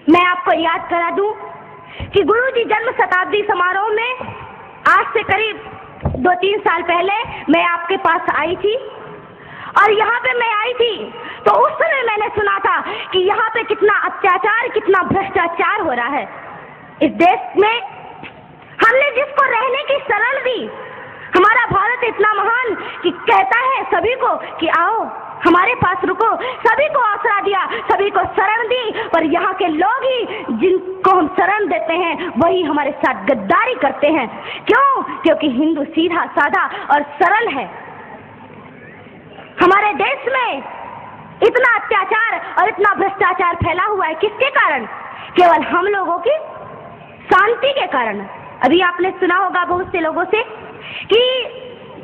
मैं आपको याद करा दूं कि गुरु जी जन्म शताब्दी समारोह में आज से करीब 2-3 साल पहले मैं आपके पास आई थी और यहाँ पे मैं आई थी तो उस समय मैंने सुना था कि यहाँ पे कितना अत्याचार, कितना भ्रष्टाचार हो रहा है इस देश में। हमने जिसको रहने की शरण दी, हमारा भारत इतना महान कि कहता है सभी को कि आओ हमारे पास रुको, सभी को आसरा दिया, सभी को शरण दी, पर यहाँ के लोग ही जिनको हम शरण देते हैं वही हमारे साथ गद्दारी करते हैं। क्यों? क्योंकि हिंदू सीधा साधा और सरल है। हमारे देश में इतना अत्याचार और इतना भ्रष्टाचार फैला हुआ है, किसके कारण? केवल हम लोगों की शांति के कारण। अभी आपने सुना होगा बहुत से लोगों से कि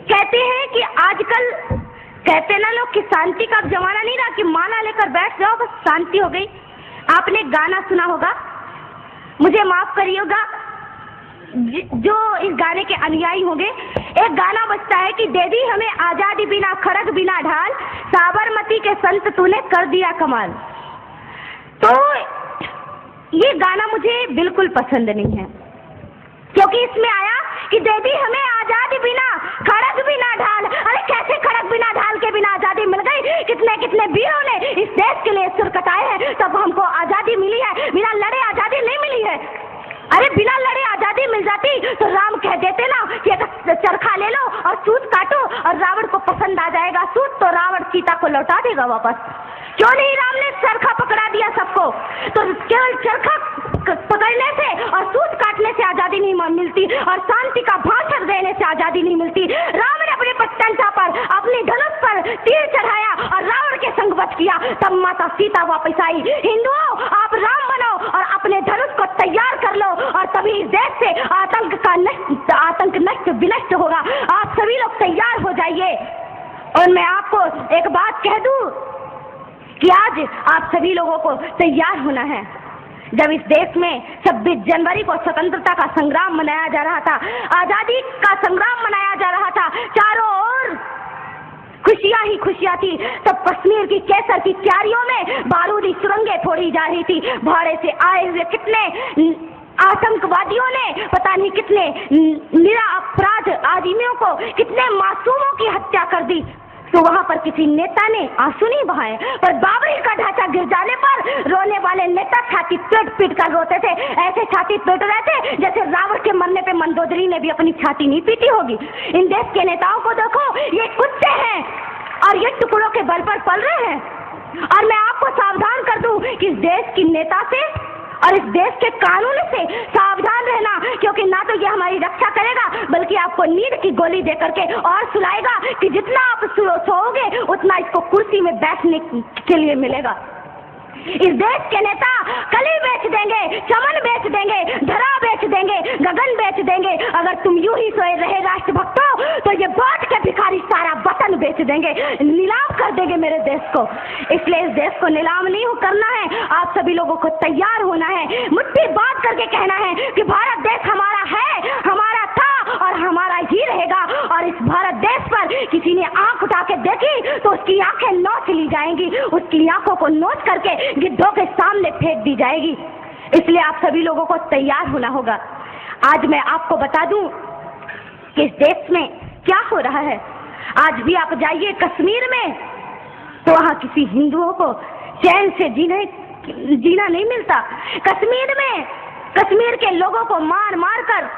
कहते हैं कि आजकल कहते ना लोग कि शांति का जमाना नहीं रहा कि माला लेकर बैठ जाओ बस शांति हो गई। आपने गाना सुना होगा, मुझे माफ करिएगा जो इस गाने के अनुयायी होंगे, एक गाना बजता है कि दे दी हमें आजादी बिना खड़ग बिना ढाल, साबरमती के संत तूने कर दिया कमाल। तो ये गाना मुझे बिल्कुल पसंद नहीं है, क्योंकि इसमें आया कि दे दी हमें आजादी बिना खड़ग बिना ढाल। अरे कैसे खड़ग बिना ढाल के बिना आजादी मिल गई? कितने कितने वीरों ने इस देश के लिए सुर कटाए हैं तब हमको आजादी मिली है, बिना लड़े आजादी नहीं मिली है। अरे बिना लड़े आजादी मिल जाती तो राम कह देते ना कि एक चरखा ले लो और सूत काटो और रावण को पसंद आ जाएगा सूत तो रावण सीता को लौटा देगा वापस। क्यों नहीं राम ने चरखा पकड़ा दिया सबको? तो केवल चरखा पकड़ने से और सूत काटने से आजादी नहीं मिलती और शांति का भाषण देने से आजादी नहीं मिलती। राम ने अपने पट्टंचा पर अपनी धनुष पर तीर चढ़ाया और रावण के संग वध किया, तब माता सीता वापस आई। हिंदुओं, आप राम बनो और अपने धनुष को तैयार कर लो और तभी इस देश से आतंक नष्ट विनष्ट होगा। आप सभी लोग तैयार हो जाइए। और मैं आपको एक बात कह दूं कि आज आप सभी लोगों को तैयार होना है। जब इस देश में 26 जनवरी को स्वतंत्रता का संग्राम मनाया जा रहा था, आजादी का संग्राम मनाया जा रहा था, चारों ओर खुशियां ही खुशियां थी, तब कश्मीर की केसर की क्यारियों में बारूदी सुरंगें फोड़ी जा रही थी। भाड़े से आए हुए कितने आतंकवादियों ने पता नहीं कितने निरपराध आदमियों को, कितने मासूमों की हत्या कर दी। तो वहां पर किसी नेता ने आंसू नहीं बहाए, पर बाबरी का ढांचा गिर जाने पर रोने वाले नेता छाती पीट पीट कर रोते थे। ऐसे छाती पीट रहे थे जैसे रावण के मरने पे मंदोदरी ने भी अपनी छाती नहीं पीटी होगी। इन देश के नेताओं को देखो, ये कुत्ते हैं और ये टुकड़ों के बल पर पल रहे हैं। और मैं आपको सावधान कर दूं कि इस देश की नेता से और इस देश के कानून से सावधान रहना, क्योंकि ना तो ये हमारी रक्षा करेगा बल्कि आपको नींद की गोली दे करके और सुलाएगा कि जितना आप सोओगे उतना इसको कुर्सी में बैठने के लिए मिलेगा। इस देश के नेता कली बेच देंगे, चमन बेच देंगे, धरा बेच देंगे, गगन बेच देंगे। अगर तुम यूं ही सोए रहे राष्ट्रभक्तों तो ये बांट के भिखारी सारा वतन बेच देंगे, नीलाम कर देंगे मेरे देश को। इसलिए इस देश को नीलाम नहीं करना है, आप सभी लोगों को तैयार होना है, मुट्ठी बांध करके कहना है कि भारत देश हमारा है, हमारा था और हमारा ही रहेगा। और इस भारत देश पर किसी ने आंख उठा के देखी तो उसकी आंखें नोच ली जाएंगी, उसकी आंखों को नोच करके गिद्धों के सामने फेंक दी जाएगी। इसलिए आप सभी लोगों को तैयार होना होगा। आज मैं आपको बता दूं कि इस देश में क्या हो रहा है। आज भी आप जाइए कश्मीर में तो वहां किसी हिंदुओं को चैन से जीना नहीं मिलता। कश्मीर में कश्मीर के लोगों को मार मार कर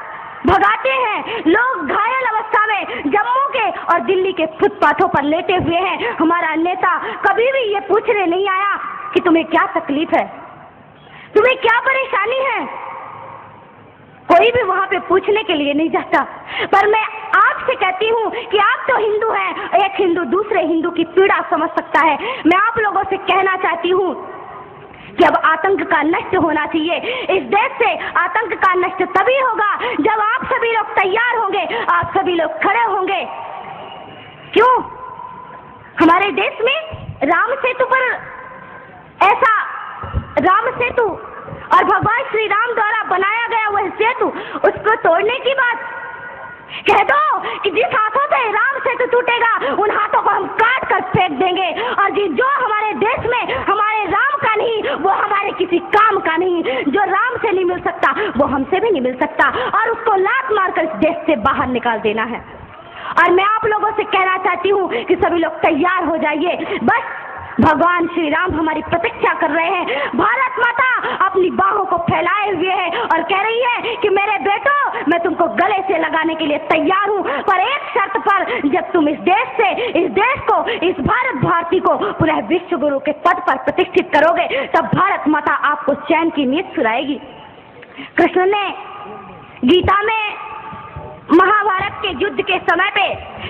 भगाते हैं। लोग घायल अवस्था में जम्मू के और दिल्ली के फुटपाथों पर लेटे हुए हैं। हमारा नेता कभी भी ये पूछने नहीं आया कि तुम्हें क्या तकलीफ है, तुम्हें क्या परेशानी है। कोई भी वहां पे पूछने के लिए नहीं जाता। पर मैं आपसे कहती हूँ कि आप तो हिंदू हैं, एक हिंदू दूसरे हिंदू की पीड़ा समझ सकता है। मैं आप लोगों से कहना चाहती हूँ कि अब आतंक का नष्ट होना चाहिए। इस देश से आतंक का नष्ट तभी होगा जब आप सभी लोग तैयार होंगे, आप सभी लोग खड़े होंगे। क्यों? हमारे देश में राम सेतु पर ऐसा राम सेतु और भगवान श्री राम द्वारा बनाया गया वह सेतु, उसको तोड़ने की बात कह दो कि जिस हाथों से राम सेतु टूटेगा उन हाथों को हम काट कर फेंक देंगे। और जो हमारे देश में हमारे राम का नहीं, वो हमारे किसी काम का नहीं नहीं, जो राम से नहीं मिल सकता वो हमसे भी नहीं मिल सकता, और उसको लात मारकर इस देश से बाहर निकाल देना है। और मैं आप लोगों से कहना चाहती हूँ कि सभी लोग तैयार हो जाइए, बस भगवान श्री राम हमारी प्रतीक्षा कर रहे हैं। भारत माता अपनी बाहों को फैलाए हुए है और कह रही है कि मेरे बेटो, मैं तुमको गले से लगाने के लिए तैयार हूँ, पर एक शर्त पर, जब तुम इस देश को, इस भारत भारती को पुनः विश्व गुरु के पद पर प्रतिष्ठित करोगे, तब भारत माता आपको चैन की नींद सुलाएगी। कृष्ण ने गीता में महाभारत के युद्ध के समय पे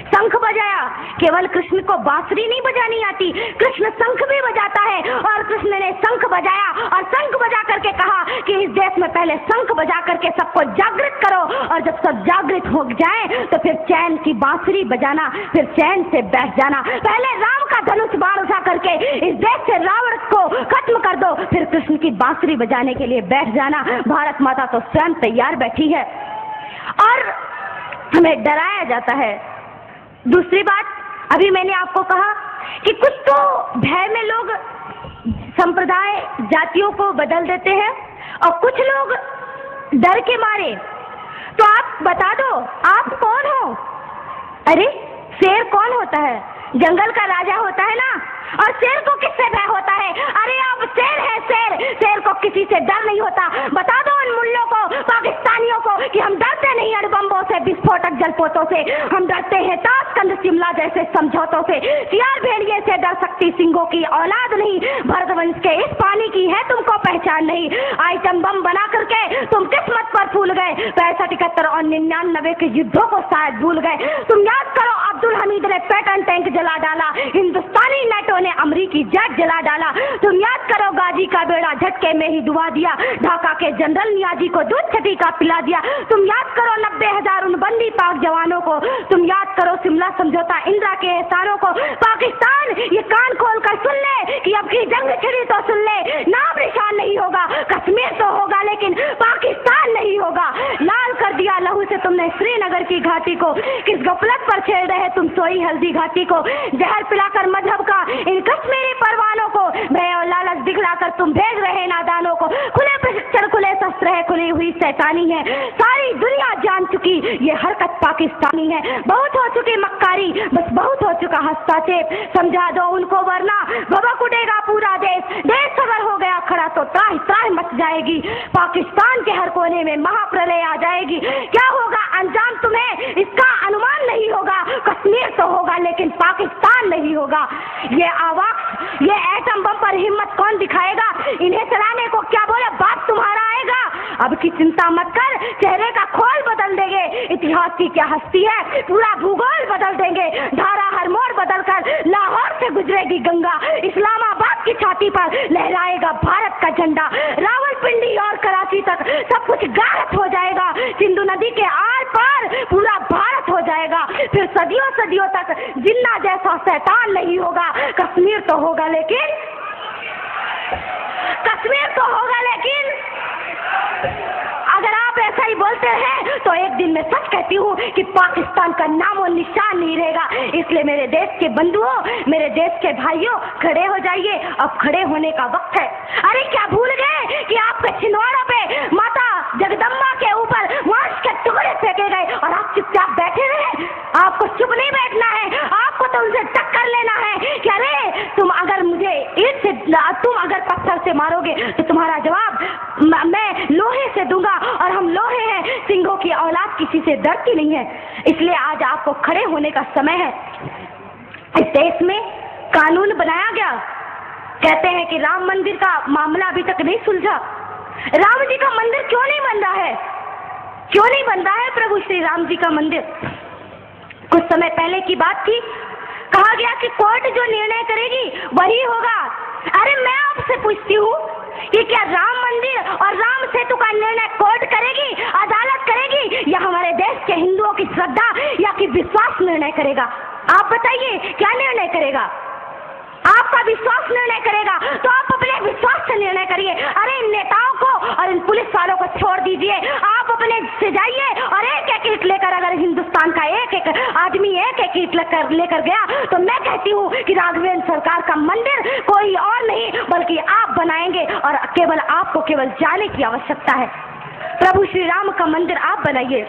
शंख बजाया। केवल कृष्ण को बांसुरी नहीं बजानी आती, कृष्ण शंख भी बजाता है। और कृष्ण ने शंख बजाया और शंख बजा करके कहा कि इस देश में पहले शंख बजा करके सबको जागृत करो, और जब सब जागृत हो जाए तो फिर चैन की बांसुरी बजाना, फिर चैन से बैठ जाना। पहले राम का धनुष बाण उठा करके इस देश से रावण को खत्म कर दो, फिर कृष्ण की बांसुरी बजाने के लिए बैठ जाना। भारत माता तो स्वयं तैयार बैठी है और हमें डराया जाता है। दूसरी बात, अभी मैंने आपको कहा कि कुछ तो भय में लोग संप्रदाय जातियों को बदल देते हैं और कुछ लोग डर के मारे। तो आप बता दो, आप कौन हो? अरे शेर कौन होता है? जंगल का राजा होता है ना। और शेर को किससे भय होता है? अरे अब शेर है, शेर को किसी से डर नहीं होता। बता दो उन मुल्लों को, पाकिस्तानियों को कि हम डरते नहीं अणुबम्बों से, विस्फोटक जलपोतों से, हम डरते हैं ताशकंद शिमला जैसे समझौतों से। सियार भेड़िए से डर सकती सिंगों की औलाद नहीं, भरतवंश के इस पानी की है तुमको पहचान नहीं। आइटम बम बना करके तुम किस्मत पर फूल गए, 65, 71 और 99 के युद्धों को शायद भूल गए। तुम याद करो, अब्दुल हमीद ने पैटर्न टैंक जला डाला, हिंदुस्तानी नेटो ने अमरीकी जेट जला डाला। तुम याद करो, गाजी का बेड़ा झटके में ही डुबा दिया, ढाका के जनरल नियाजी को दूध छठी का पिला दिया। तुम याद करो 90,000 उन बंदी पाक जवानों को। तुम याद करो शिमला समझौता, इंदिरा के एहसानों को। पाकिस्तान ये कान खोल कर सुन ले कि अब की जंग छिड़ी तो सुन ले, नाम निशान नहीं होगा, कश्मीर तो होगा लेकिन पाकिस्तान नहीं होगा। लाल कर दिया लहू से तुमने श्रीनगर की घाटी को, किस गफलत पर छेड़ रहे तुम सोई हल्दी घाटी को। जहर पिलाकर मजहब का इन कश्मीरी परवानों को, भय और लालच दिखलाकर तुम भेज रहे नादानों को। खुले प्रशिक्षण, खुले शस्त्र है, खुली हुई शैतानी है, सारी दुनिया जान चुकी ये हरकत पाकिस्तानी है। बहुत हो चुकी मक्कारी, बस बहुत हो चुका हस्तक्षेप, समझा दो उनको वरना भभक उठेगा पूरा देश। देश अगर हो गया खड़ा तो त्राहि त्राहि मच जाएगी, पाकिस्तान के हर कोने में महाप्रलय आ जाएगी। क्या होगा अंजाम तुम्हें इसका अनुमान नहीं होगा। कश्मीर तो होगा लेकिन पाकिस्तान नहीं होगा। ये आवाज, ये एटम बम पर हिम्मत कौन दिखाएगा? इन्हें चलाने को क्या बोले बाप तुम्हारा आएगा। अब की चिंता मत कर, चेहरे का खोल बदल देंगे। इतिहास की क्या हस्ती है, पूरा भूगोल बदल देंगे। धारा हर मोड़ बदल कर लाहौर से गुजरेगी गंगा, इस्लामाबाद की छाती पर लहराएगा भारत का झंडा। रावलपिंडी और कराची तक सब कुछ गारत हो जाएगा, सिंधु नदी के आर पार पूरा भारत हो जाएगा। फिर सदियों सदियों तक जिन्ना जैसा शैतान नहीं होगा। कश्मीर तो होगा लेकिन अगर आप ऐसा ही बोलते हैं तो एक दिन मैं सच कहती हूँ कि पाकिस्तान का नामो निशान नहीं रहेगा। इसलिए मेरे देश के बंधुओं, मेरे देश के भाइयों, खड़े हो जाइए, अब खड़े होने का वक्त है। अरे क्या भूल गए कि आपके छिंदवाड़ा पे माता जगदम्बा के ऊपर मांस के टुकड़े फेंके गए और आप चुपचाप बैठे रहे? आपको चुप नहीं बैठना है, आपको तो उनसे टक्कर लेना है कि अरे तुम अगर मुझे ईंट से, तुम अगर पत्थर से मारोगे तो तुम्हारा जवाब मैं लोहे से दूंगा, और हम लोहे हैं, सिंहों की औलाद किसी से डरती नहीं है। इसलिए आज आपको खड़े होने का समय है। इस देश में कानून बनाया गया, कहते हैं कि राम मंदिर का मामला अभी तक नहीं सुलझा। राम जी का मंदिर क्यों नहीं बन रहा है? क्यों नहीं बन रहा है प्रभु श्री राम जी का मंदिर? कुछ समय पहले की बात थी, कहा गया कि कोर्ट जो निर्णय करेगी वही होगा। अरे मैं आपसे पूछती हूँ कि क्या राम मंदिर और राम सेतु का निर्णय कोर्ट करेगी, अदालत करेगी, या हमारे देश के हिंदुओं की श्रद्धा या कि विश्वास निर्णय करेगा? आप बताइए क्या निर्णय करेगा? आपका विश्वास निर्णय करेगा तो आप अपने विश्वास से निर्णय करिए। अरे इन नेताओं को और इन पुलिस वालों को छोड़ दीजिए, आप अपने से जाइए और एक एक ईंट लेकर अगर हिंदुस्तान हिंदुस्तान का एक एक आदमी एक एक ईंट लेकर गया, तो मैं कहती हूँ कि राघवेंद्र सरकार का मंदिर कोई और नहीं बल्कि आप बनाएंगे, और केवल आपको केवल जाने की आवश्यकता है। प्रभु श्री राम का मंदिर आप बनाइए।